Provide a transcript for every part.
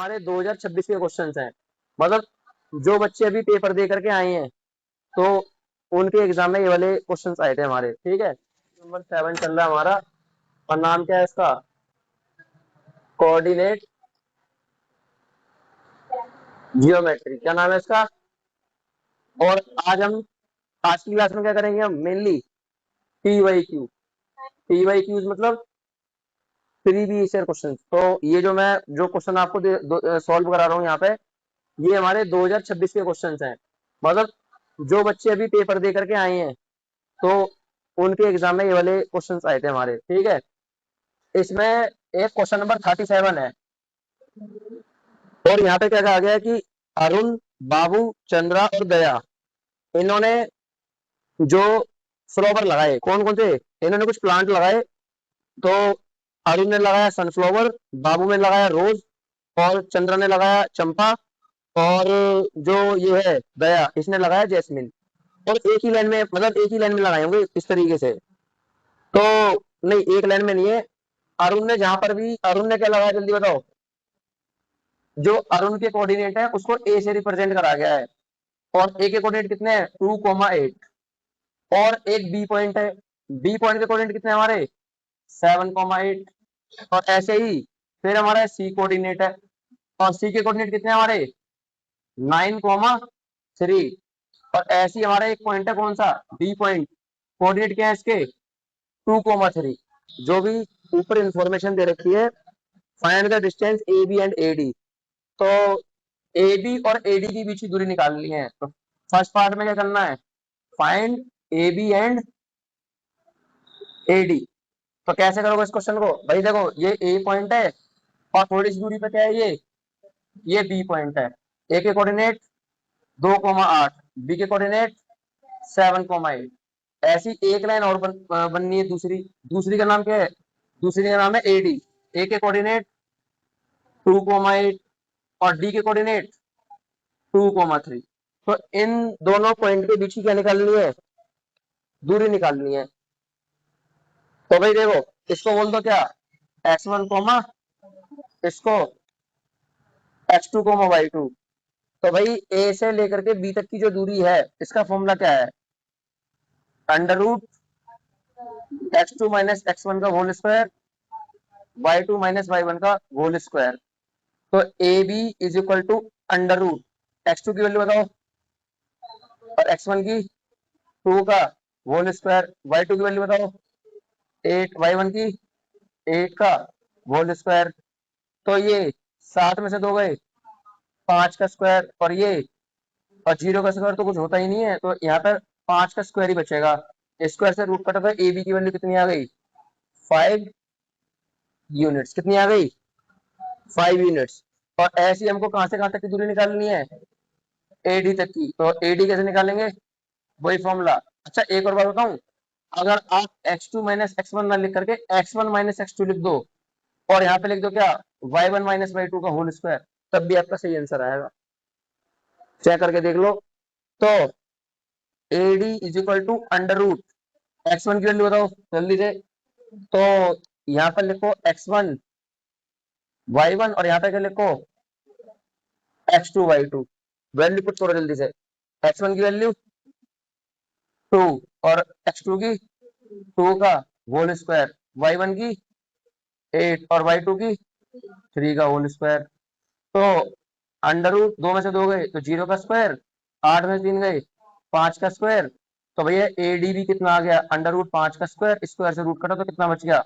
हमारे 2026 के क्वेश्चन हैं। मतलब जो बच्चे अभी पेपर दे करके आए हैं तो उनके एग्जाम में ये वाले क्वेश्चन आए थे हमारे। ठीक है, नंबर 7 चल रहा है हमारा। और नाम क्या है इसका? Coordinate geometry. क्या नाम है इसका? और आज की क्लास में क्या करेंगे हम? मेनली पी वाई क्यूज मतलब प्रीवियस ईयर क्वेश्चन। तो ये जो क्वेश्चन आपको सॉल्व करा रहा हूँ यहाँ पे, ये हमारे 2026 के क्वेश्चन हैं। मतलब जो बच्चे अभी पेपर दे करके आए हैं तो उनके एग्जाम में ये वाले क्वेश्चन आए थे हमारे। ठीक है, इसमें एक क्वेश्चन नंबर 37 है और यहाँ पे क्या कहा गया है कि अरुण, बाबू, चंद्रा और दया, इन्होंने जो फ्लावर लगाए, कौन कौन से? इन्होंने कुछ प्लांट लगाए। तो अरुण ने लगाया सनफ्लावर, बाबू ने लगाया रोज और चंद्रा ने लगाया चंपा, और जो ये है दया, इसने लगाया जैस्मिन। और एक ही लाइन में, मतलब एक ही लाइन में लगाए होंगे इस तरीके से। तो नहीं, एक लाइन में नहीं है। अरुण ने जहां पर भी, अरुण ने क्या लगाया जल्दी बताओ? जो अरुण के कोऑर्डिनेट है उसको ए से रिप्रेजेंट करा गया है। और ए के कोऑर्डिनेट कितने हैं? 2,8। और एक बी पॉइंट है, बी पॉइंट के कोऑर्डिनेट कितने हैं हमारे? 7,8। और ऐसे ही फिर हमारा सी कोऑर्डिनेट है, और सी के कोऑर्डिनेट कितने हैं हमारे? 9,3। और ऐसे ही हमारा एक पॉइंट है, कौन सा? B point. कोऑर्डिनेट क्या है इसके? 2,3। जो भी ऊपर इंफॉर्मेशन दे रखी है, find the distance A B and A D. तो ए बी और ए डी की बीच की दूरी निकालनी है। तो फर्स्ट पार्ट में क्या करना है? Find A B and A D. तो कैसे करोगे इस क्वेश्चन को? भाई देखो, ये ए पॉइंट है और थोड़ी सी दूरी पे क्या है? ये बी पॉइंट है। ए के कोऑर्डिनेट 2,8, बी के कोऑर्डिनेट 7,8। ऐसी एक लाइन और बननी है दूसरी। दूसरी का नाम क्या है? दूसरी का नाम है एडी। ए के कोऑर्डिनेट 2,8 और डी के कोऑर्डिनेट 2,3। तो इन दोनों पॉइंट के बीच की क्या निकालनी है? दूरी निकालनी है। तो भाई देखो, इसको बोल दो क्या? x1 कोमा, इसको x2 कोमा y2। तो भाई ए से लेकर के बी तक की जो दूरी है, इसका फॉर्मूला क्या है? √x2 - x1 का होल स्क्वायर, y2 - y1 का होल स्क्वायर। तो A B is equal to √x2 की वैल्यू बताओ, और x1 की 2 का होल स्क्वायर, y2 की वैल्यू बताओ 8, y1 की 8 का होल स्क्वायर। तो ये 7 में से 2 गए, 5 का स्क्वायर, और 0 का स्क्वायर तो कुछ होता ही नहीं है, तो यहाँ पर 5 का स्क्वायर ही बचेगा। स्क्वायर से रूट कटा, तो ए बी की वैल्यू कितनी आ गई? 5 यूनिट्स। कितनी आ गई? 5 यूनिट्स। और ऐसी हमको कहां से कहां तक की दूरी निकालनी है? एडी तक की। तो एडी कैसे निकालेंगे? वही फॉर्मूला। अच्छा, एक और बात बताऊं, अगर आप x2 - x1 ना लिख करके x1 - x2 लिख दो, और यहाँ पे लिख दो क्या? y1 - y2 का होल स्क्वायर, तब भी आपका सही आंसर आएगा। चेक करके देख लो। तो AD is equal to x1 की वैल्यू बताओ जल्दी से। तो यहाँ पर लिखो x1 y1, और यहाँ पे क्या लिखो? x2 y2। वैल्यू पुट करो जल्दी से। x1 की वैल्यू 2, और x2 की 2 का होल स्क्वायर, y1 की 8 और y2 की 3 का होल स्क्वायर। तो अंडर रूट 2 में से 2 गए तो 0 का स्क्वायर, 8 में से 3 गए 5 का स्क्वायर। तो भैया एडीबी कितना आ गया? √5 का स्क्वायर, स्क्वायर से रूट कटा तो कितना बच गया?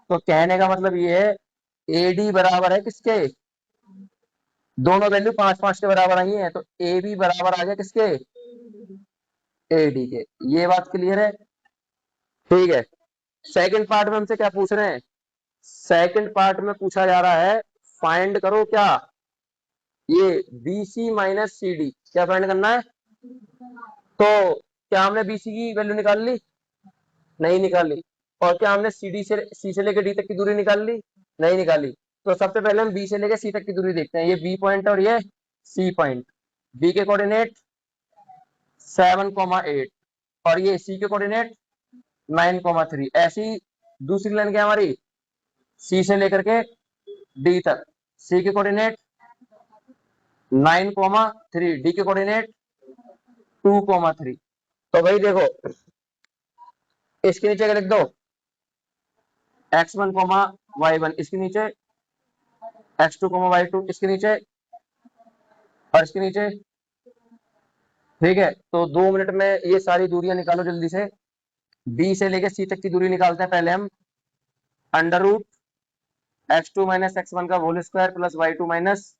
तो कहने का मतलब ये है, एडी बराबर है किसके? दोनों वैल्यू 5 5 के बराबर आई है, तो ए बी बराबर आ गया किसके? एडी के। ये बात क्लियर है? ठीक है। सेकंड पार्ट में हमसे क्या पूछ रहे हैं? सेकंड पार्ट में पूछा जा रहा है, फाइंड करो क्या? ये BC - CD क्या फाइंड करना है? तो क्या हमने BC की वैल्यू निकाल ली? नहीं निकाली। और क्या हमने सी से लेकर डी तक की दूरी निकाल ली? नहीं निकाली। तो सबसे पहले हम बी से लेकर सी तक की दूरी देखते हैं। ये बी पॉइंट और ये सी पॉइंट। बी के कोऑर्डिनेट 7,8 और ये सी के कोऑर्डिनेट 9,3। ऐसी दूसरी लाइन क्या हमारी? सी से लेकर के डी तक, सी के कोऑर्डिनेट 9,3, डी के कोऑर्डिनेट 2,3। तो भाई देखो, इसके नीचे क्या लिख दो, x1, y1, इसके नीचे x2, y2, इसके नीचे और इसके नीचे। ठीक है, तो 2 मिनट में ये सारी दूरियां निकालो जल्दी से। बी से लेके सी तक की दूरी निकालते हैं पहले हम। Under root x2 minus x1 का whole square plus y2 minus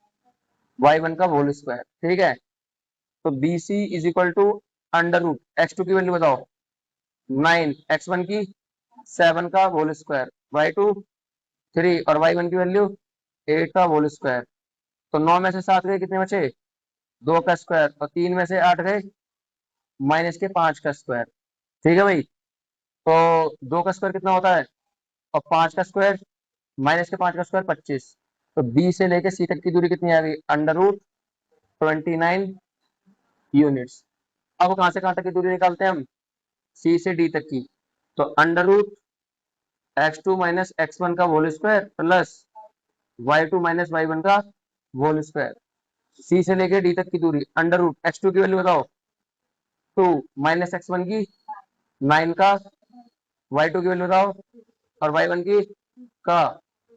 y1 का होल स्क्वायर। ठीक है, तो B C is equal to under root x2 की वैल्यू बताओ 9, x1 की 7 का होल स्क्वायर, y2 3 और y1 की वैल्यू 8 का होल स्क्वायर। तो 9 में से 7 गए, कितने बचे, 2 का स्क्वायर, और 3 में से 8 गए, माइनस के 5 का स्क्वायर। ठीक है भाई, तो 2 का स्क्वायर कितना होता है, और 5 का स्क्वायर, माइनस के 5 का स्क्वायर 25। तो बी से लेके सी तक की दूरी कितनी आ गई, अंडर रूट 29 यूनिट्स। अब कहां से कहां तक की दूरी निकालते हैं हम, सी से डी तक की। तो under root x2 minus x1 का whole square plus y2 minus y1 का होल स्क्वायर। सी से लेके डी तक की दूरी, अंडर रूट x2 की वैल्यू बताओ 2 माइनस x1 की 9 का, y2 की वैल्यू बताओ और y1 की का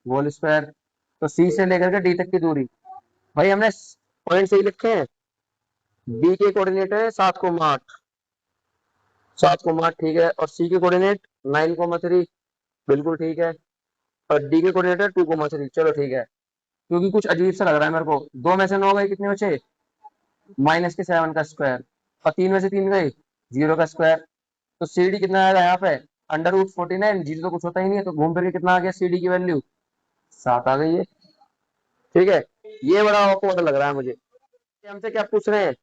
होल स्क्वायर। तो सी से लेकर के डी तक की दूरी, भाई हमने पॉइंट सही लिखे हैं। बी के कोऑर्डिनेट है 7,8, 7,8 ठीक है, और सी के कोऑर्डिनेट 9,3 बिल्कुल ठीक है, और डी के कोऑर्डिनेट है 2,3। चलो ठीक है, क्योंकि कुछ अजीब सा लग रहा है मेरे को। 2 में से 9 गए, कितने बचे, माइनस के 7 का स्क्वायर, और 3 में से 3 गए, 0 का स्क्वायर। तो सी डी कितना आएगा यहाँ पे, अंडर रूट 49, जीरो तो कुछ होता ही नहीं है, तो घूम फिर के कितना आ गया, सी डी की वैल्यू 7 आ गई है। ठीक है, ये बड़ा ऑकवर्ड लग रहा है मुझे। हमसे क्या पूछ रहे हैं,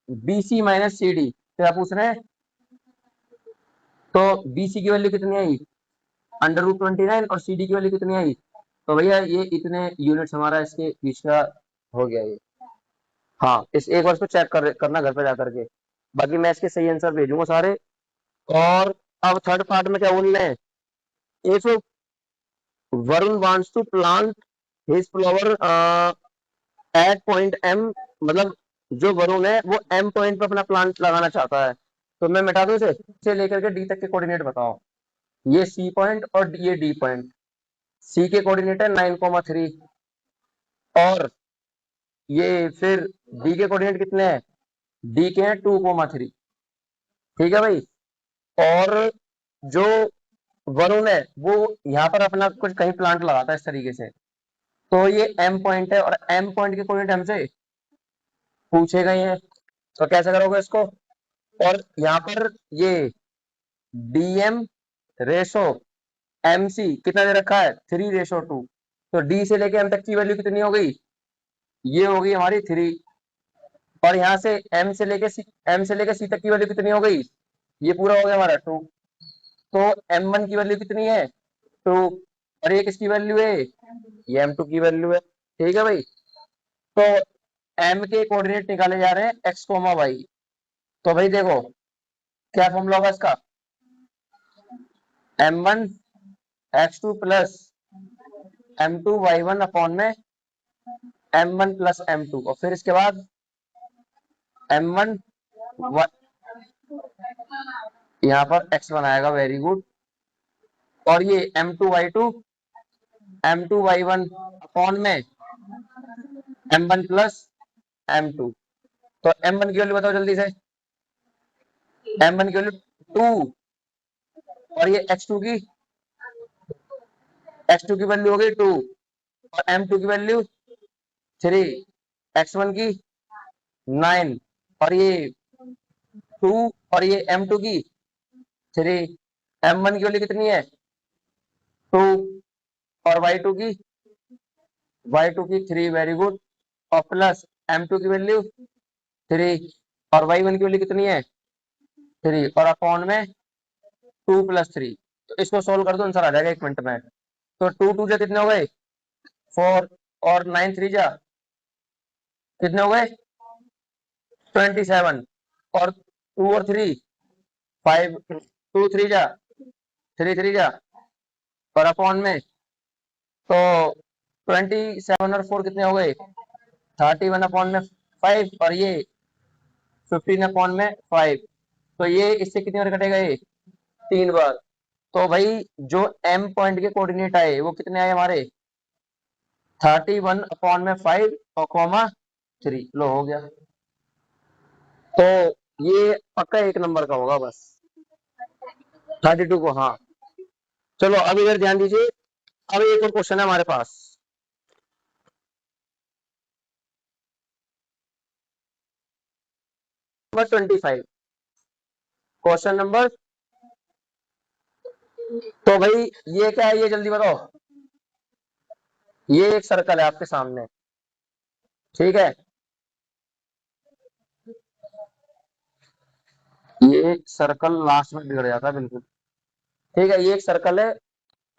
B C minus C D, क्या पूछ रहे हैं। तो बी सी की वैल्यू कितनी आई, अंडर रूट 29, और सी डी की वैल्यू कितनी आई। तो भैया ये इतने यूनिट्स हमारा इसके बीच का हो गया ये। हाँ, इस एक बार इसको चेक करना घर पे जाकर के, बाकी मैं इसके सही आंसर भेजूंगा सारे। और अब थर्ड पार्ट में क्या बोल रहे हैं, if Varun wants to plant his flower at point M, मतलब जो वरुण है वो एम पॉइंट पे अपना प्लांट लगाना चाहता है, तो मैं मिटा दूं इसे, से लेकर के डी तक के कोऑर्डिनेट बताओ। ये सी पॉइंट और ये डी पॉइंट, सी के कोऑर्डिनेट है 9,3, और ये फिर डी के कोऑर्डिनेट कितने हैं, डी के हैं 2,3। ठीक है भाई, और जो वरुण है वो यहाँ पर अपना कुछ कहीं प्लांट लगाता है इस तरीके से। तो ये एम पॉइंट है, और एम पॉइंट के कोऑर्डिनेट हमसे पूछे गए हैं, तो कैसे करोगे इसको। और यहाँ पर ये डीएम रेशो एम सी कितना दे रखा है, 3:2। तो डी से लेके एम तक की वैल्यू कितनी हो गई, ये होगी हमारी 3, और यहाँ से एम से लेके सी, एम से लेके सी तक की वैल्यू कितनी हो गई, ये पूरा हो गया हमारा 2। तो M1 की वैल्यू कितनी है, 2, और ये किसकी वैल्यू है, ये M2 की वैल्यू है। ठीक है भाई, तो M के कोऑर्डिनेट निकाले जा रहे हैं x, y। तो भाई देखो क्या फॉर्मूला होगा इसका, M1 x2 plus M2 y1 upon में M1 प्लस M2, और फिर इसके बाद M1 यहाँ पर x1 आएगा, वेरी गुड, और ये M2 y1 अपॉन में M1 प्लस M2। तो M1 की वैल्यू बताओ जल्दी से, M1 की वैल्यू 2, और ये x2 की वैल्यू हो गई 2, और M2 की वैल्यू 3, x1 की 9, और ये 2, और ये M2 की 3। M1 की वैल्यू कितनी है 2, और y2 की 3, वेरी गुड, और प्लस M2 की वैल्यू 3, और y1 की वैल्यू कितनी है 3, और अपॉन में 2 + 3। तो इसको सोल्व कर दो, आंसर आ जाएगा 1 मिनट में। तो 2 जा कितने हो गए 4, और 9 3 जा कितने हो गए 27, और 2 और 3 5, 2 3 जा 3 3 जा, और अपॉन में, तो 27 और 4 कितने हो गए 31 अपॉन में 5 और ये 15/5, तो ये इससे कितनी बार कटेगा, ये 3 बार। तो भाई जो m पॉइंट के कोऑर्डिनेट आए वो कितने आए हमारे, 31/5 और कॉमा 3, लो हो गया। तो ये पक्का 1 नंबर का होगा बस, 32 को, हाँ। चलो अब इधर ध्यान दीजिए, अब एक और क्वेश्चन है हमारे पास। Number 25, question number. तो भाई ये क्या है, ये जल्दी बताओ। ये एक सर्कल है आपके सामने, ठीक है। ये सर्कल लास्ट में बिगड़ जाता है बिल्कुल, ठीक है। ये एक सर्कल है,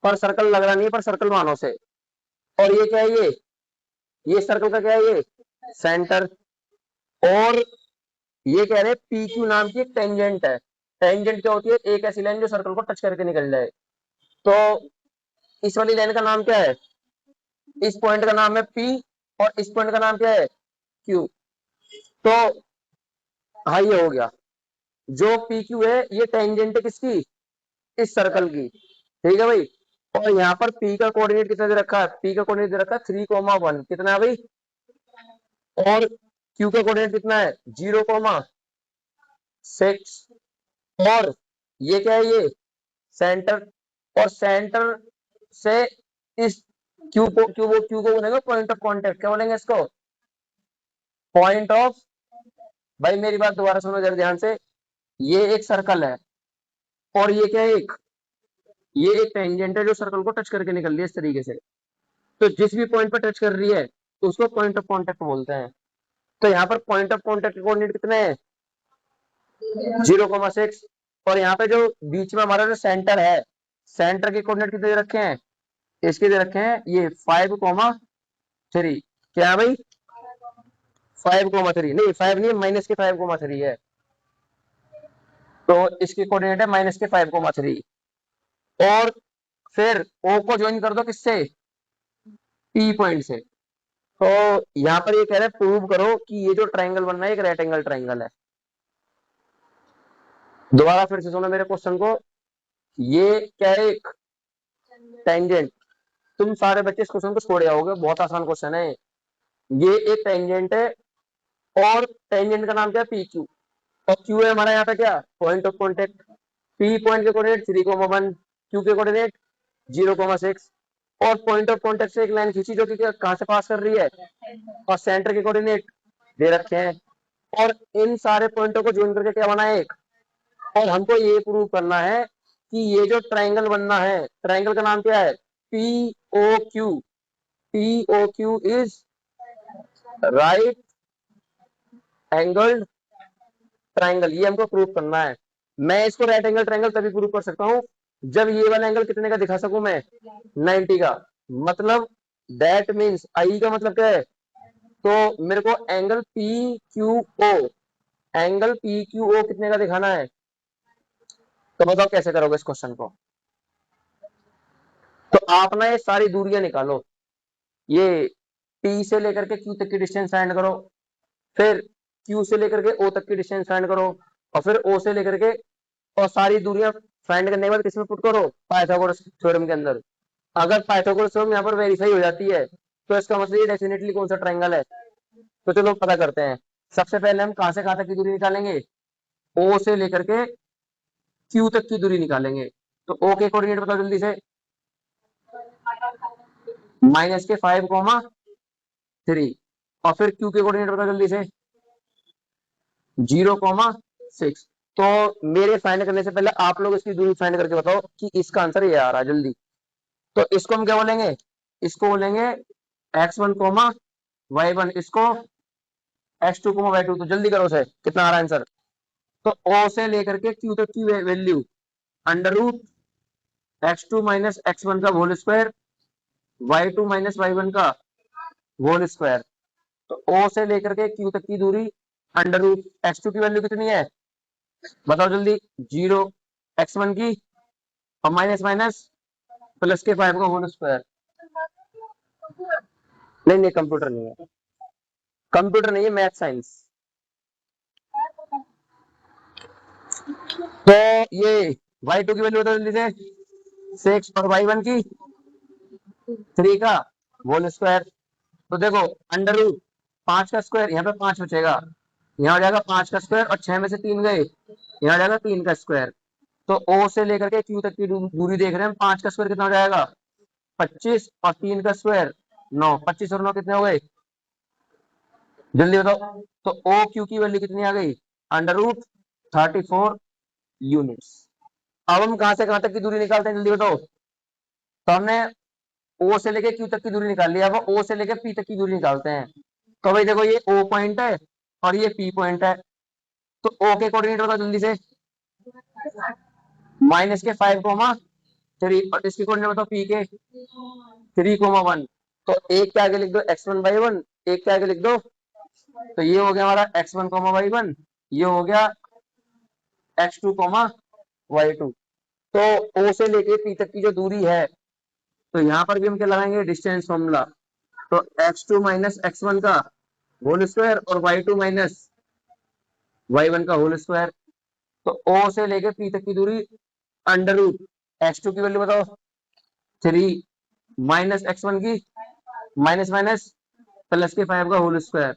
पर सर्कल लग रहा नहीं है, पर सर्कल मानो से। और ये क्या है, ये सर्कल का क्या है, ये सेंटर। और ये कह रहे हैं पी क्यू नाम की एक टेंजेंट है। टेंजेंट क्या होती है, एक ऐसी लाइन जो सर्कल को टच करके निकल जाए। तो इस वाली लाइन का नाम क्या है, इस पॉइंट का नाम है पी, और इस पॉइंट का नाम क्या है, क्यू। तो हाँ, ये हो गया। जो पी क्यू है ये टेंजेंट है किसकी, इस सर्कल की, ठीक है भाई। और यहाँ पर पी का कोऑर्डिनेट कितना दे रखा है, पी का कोऑर्डिनेट दे रखा है 3,1, कितना है भाई। और क्यू का कोऑर्डिनेट कितना है, 0,6। और ये क्या है, ये सेंटर। और सेंटर से इस क्यू को बोलेंगे पॉइंट ऑफ कांटेक्ट, क्या बोलेंगे इसको, पॉइंट ऑफ। भाई मेरी बात दोबारा सुनो जरा ध्यान से। ये एक सर्कल है, और ये क्या है, ये एक टेंजेंट है जो सर्कल को टच करके निकल रही है इस तरीके से। तो जिस भी पॉइंट पर टच कर रही है तो उसको पॉइंट ऑफ कांटेक्ट बोलते हैं। तो यहाँ पर पॉइंट ऑफ कांटेक्ट के कोऑर्डिनेट कितने हैं, 0,6। और यहाँ पे जो बीच में हमारा जो सेंटर है, सेंटर के कोऑर्डिनेट कितने दे रखे हैं, इसके दे रखे हैं ये 5,3। क्या है भाई, 5,3 नहीं, 5 नहीं, -5,3 है। तो इसके कोऑर्डिनेट है -5,3। और फिर ओ को ज्वाइन कर दो किससे, पी पॉइंट से। तो यहाँ पर ये कह रहे हैं प्रूव करो कि ये जो ट्राइंगल बन रहा है एक राइट एंगल ट्राइंगल है। दोबारा फिर से सुनो मेरे क्वेश्चन को। ये क्या है, एक टेंजेंट। तुम सारे बच्चे इस क्वेश्चन को छोड़ जाओगे, बहुत आसान क्वेश्चन है। ये एक टेंजेंट है, और टेंजेंट का नाम क्या है, पी क्यू। और क्यू है हमारा यहाँ पे क्या, point of contact. P point के कोऑर्डिनेट 3,1, क्यू के कोऑर्डिनेट 0,6। और पॉइंट ऑफ कॉन्टेक्ट से एक लाइन खींची जो कि कहाँ से पास कर रही है, और सेंटर के कोऑर्डिनेट दे रखे हैं। और इन सारे पॉइंटों को ज्वाइन करके क्या बना है, एक। और हमको ये प्रूव करना है कि ये जो ट्राइंगल बनना है, ट्राइंगल का नाम क्या है, P O Q. P O Q is right angled triangle, ये हमको प्रूव करना है। मैं इसको राइट एंगल ट्राइंगल तभी प्रूव कर सकता हूं जब ये वाला एंगल कितने का दिखा सकूं मैं, 90 का। मतलब दैट मीन्स आई का मतलब क्या है, तो मेरे को angle P Q O, angle P Q O कितने का दिखाना है। तो बताओ कैसे करोगे इस क्वेश्चन को। तो आप ना ये सारी दूरियां निकालो, ये P से लेकर के Q तक की डिस्टेंस फाइंड करो, फिर Q से लेकर के O तक की डिस्टेंस फाइंड करो, और फिर O से लेकर के, और सारी दूरियां फाइंड करने के बाद किसमें पुट करो, पाइथागोरस थ्योरम के अंदर। अगर पाइथागोरस थ्योरम यहाँ पर वेरीफाई हो जाती है तो इसका मतलब ये डेफिनेटली कौन सा ट्राइंगल है। तो चलो पता करते हैं। सबसे पहले हम कहां से कहां तक की दूरी निकालेंगे, O से लेकर के Q तक की दूरी निकालेंगे। तो O के कोऑर्डिनेट बताओ जल्दी से, -5,3। और फिर Q के कोऑर्डिनेट बताओ जल्दी से, 0,6। तो मेरे फाइंड करने से पहले आप लोग इसकी दूरी फाइंड करके बताओ कि इसका आंसर ये आ रहा है जल्दी। तो इसको हम क्या बोलेंगे, इसको बोलेंगे x1, इसको x2, y2। तो जल्दी करो से, कितना आ रहा है आंसर। तो O से लेकर के Q तक की वैल्यू √x2 - x1 का होल स्क्वायर, y2 - y1 का होल स्क्वायर। तो O से लेकर के Q तक की दूरी √x2 की वैल्यू कितनी है, बताओ जल्दी, 0, x1 की, और माइनस माइनस प्लस के 5 का होल स्क्वायर। नहीं नहीं, कंप्यूटर नहीं है। कंप्यूटर नहीं है, मैथ साइंस। तो ये y2 की वैल्यू बता जल्दी से, 6 और y1 की 3 का होल स्क्वायर। तो देखो अंडर रूट 5 का स्क्वायर, यहाँ पे 5 बचेगा, यहाँ हो जाएगा 5 का स्क्वायर, और 6 में से 3 गए, यहाँ हो जाएगा 3 का स्क्वायर। तो ओ से लेकर के क्यू तक की दूरी देख रहे हैं, 5 का स्क्वायर कितना हो जाएगा 25, और 3 का स्क्वायर 9, 25 और 9 कितने हो गए, जल्दी बताओ। तो ओ क्यू की वैल्यू कितनी आ गई, अंडर रूट 34 यूनिट्स। अब हम कहां से कहां तक की दूरी निकालते हैं, जल्दी बताओ। तो हमने ओ से लेके क्यू तक की दूरी निकाल लिया, अब ओ से लेके पी तक की दूरी निकालते हैं। तो भाई देखो, ये ओ पॉइंट है और ये पी पॉइंट है, तो ओ के कोऑर्डिनेट बताओ जल्दी से, -5, और इसके कोऑर्डिनेट बताओ पी के 3, 1। तो एक के आगे लिख दो x1/1, एक के आगे लिख दो, तो ये हो गया हमारा x1, y1, ये हो गया x2, y2। तो ओ से लेके पी तक की जो दूरी है, तो यहाँ पर भी हम क्या लगाएंगे, डिस्टेंस फॉर्मूला। तो x2 माइनस x1 का होल स्क्वायर, और y2 माइनस y1 का होल स्क्वायर। तो ओ से लेके पी तक की दूरी अंडर रूट x2 की वैल्यू बताओ 3, माइनस x1 की माइनस माइनस प्लस के 5 का होल स्क्वायर।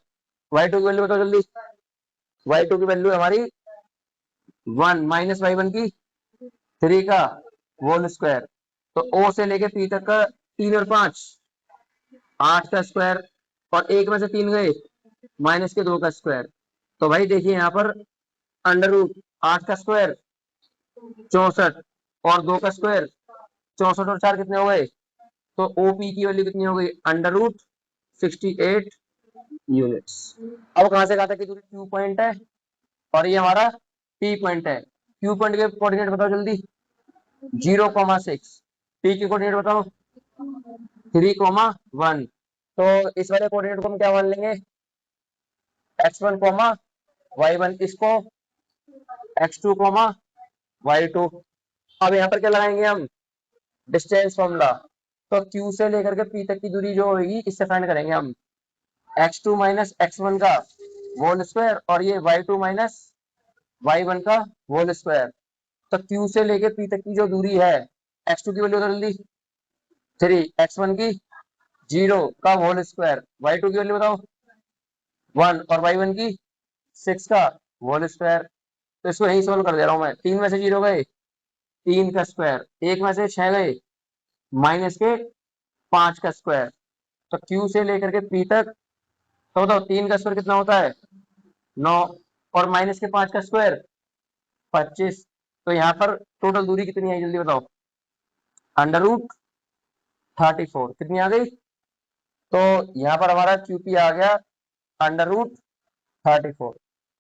y2 की वैल्यू बताओ जल्दी, y2 की वैल्यू हमारी 1, माइनस y1 की 3 का होल स्क्वायर। तो ओ से लेके पी तक का 3 और 5 8 का स्क्वायर, और एक में से 3 गए, -2 का स्क्वायर। तो भाई देखिए यहाँ पर अंडर रूट 8 का स्क्वायर 64, और 2 का स्क्वायर 64, और 4 कितने हो गए, तो ओपी की वैल्यू कितनी हो गई, अंडर रूट 68 यूनिट्स। अब कहां से कहां तक की दूरी, क्यू पॉइंट है और ये हमारा पी पॉइंट है। क्यू पॉइंट के कोऑर्डिनेट बताओ जल्दी, 0,6। पी के कोऑर्डिनेट बताओ 3,1। तो इस वाले कोऑर्डिनेट को हम क्या मान लेंगे, x1, y1, इसको x2, y2। अब यहाँ पर क्या लगाएंगे हम, डिस्टेंस फॉर्मूला। तो Q से लेकर के P तक की दूरी जो होगी, इससे फाइंड करेंगे हम x2 माइनस x1 का होल स्क्वायर, और ये y2 माइनस y1 का होल स्क्वायर। तो Q से लेकर P तक की जो दूरी है, x2 की वैल्यू जल्दी 3, x1 की 0 का होल स्क्वायर, y2 की वैल्यू बताओ 1, और y1 की 6 का होल स्क्वायर। तो इसको यही सोल्व कर दे रहा हूं मैं, 3 में से 0 गए, 3 का स्क्वायर, एक में से 6 गए, माइनस के 5 का स्क्वायर। तो Q से लेकर के P तक, तो बताओ 3 का स्क्वायर कितना होता है 9, और माइनस के 5 का स्क्वायर 25। तो यहाँ पर टोटल दूरी कितनी आई जल्दी बताओ, अंडर रूट 34 कितनी आ गई। तो यहाँ पर हमारा QP आ गया अंडर रूट 34।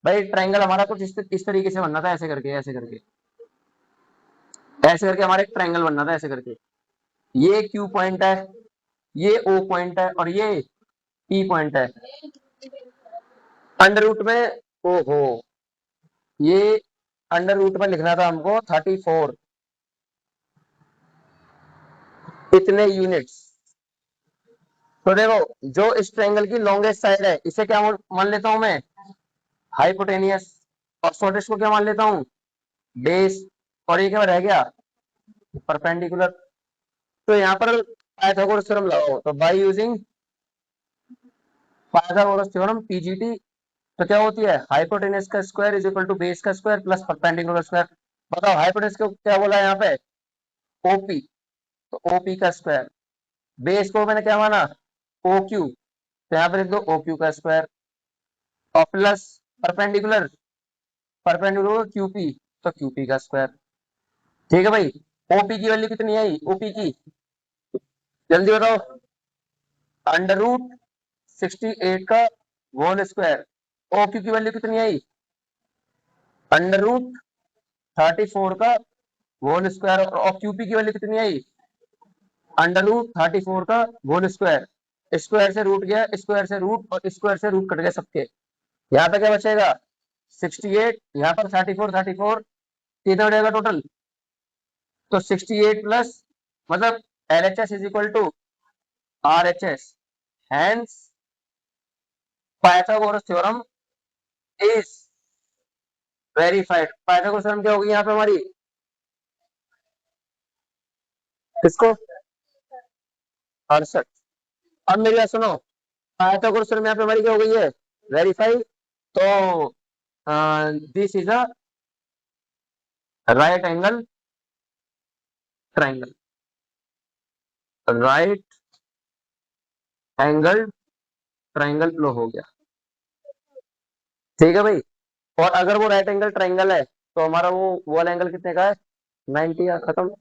भाई ट्राइंगल हमारा कुछ इस तरीके से बनना था, ऐसे करके ऐसे करके ऐसे करके हमारा एक ट्राइंगल बनना था, ऐसे करके। ये Q पॉइंट है, ये O पॉइंट है, और ये P पॉइंट है। अंडर रूट में, ओहो, ये अंडर रूट में लिखना था हमको 34 इतने यूनिट्स। तो देखो, जो इस ट्रायंगल की लॉन्गेस्ट साइड है, इसे क्या मान लेता हूं मैं, हाइपोटेनियस, और शॉर्टेस्ट को क्या मान लेता हूं, बेस, और ये क्या रह गया, परपेंडिकुलर। तो यहाँ पर पाइथागोरस थ्योरम लगाओ, तो by using Pythagoras theorem PGT. तो क्या होती है, हाइपोटेनियस का square is equal to base का स्क्वायर प्लस परपेंडिकुलर स्क्वायर। बताओ हाइपोटेनियस को क्या बोला है यहाँ पे, ओपी, तो ओपी का स्क्वायर। बेस को मैंने क्या माना, ओ क्यू, तो यहाँ पर लिख दो ओ क्यू का स्क्वायर, और प्लस परपेंडिकुलर, परपेंडिकुलर क्यूपी, तो क्यूपी का स्क्वायर। ठीक है भाई, ओपी की वैल्यू कितनी आई, ओपी की जल्दी बताओ, अंडर रूट 68 का होल स्क्वायर। ओ क्यू की वैल्यू कितनी आई, अंडर रूट 34 का होल स्क्वायर, और क्यूपी की वैल्यू कितनी आई, अंडर रूट 34 का होल स्क्वायर। स्क्वायर से रूट गया, स्क्वायर से रूट, और स्क्वायर से रूट कट गए सबके। यहाँ पे क्या बचेगा 68, यहाँ पर 34, 34 कितना हो जाएगा टोटल, तो 68 प्लस, मतलब LHS is equal to RHS, hence Pythagoras theorem is verified. Pythagoras theorem क्या होगी यहाँ पे हमारी, किसको, हर्षद। अब मेरी बात सुनो, पाइथागोरस थ्योरम यहाँ पे हमारी क्या हो गई है, वेरीफाई। तो this is a right angle triangle, right angle triangle लो हो गया, ठीक है भाई। और अगर वो राइट एंगल ट्राइंगल है तो हमारा वो वाला एंगल कितने का है, 90 का, खत्म।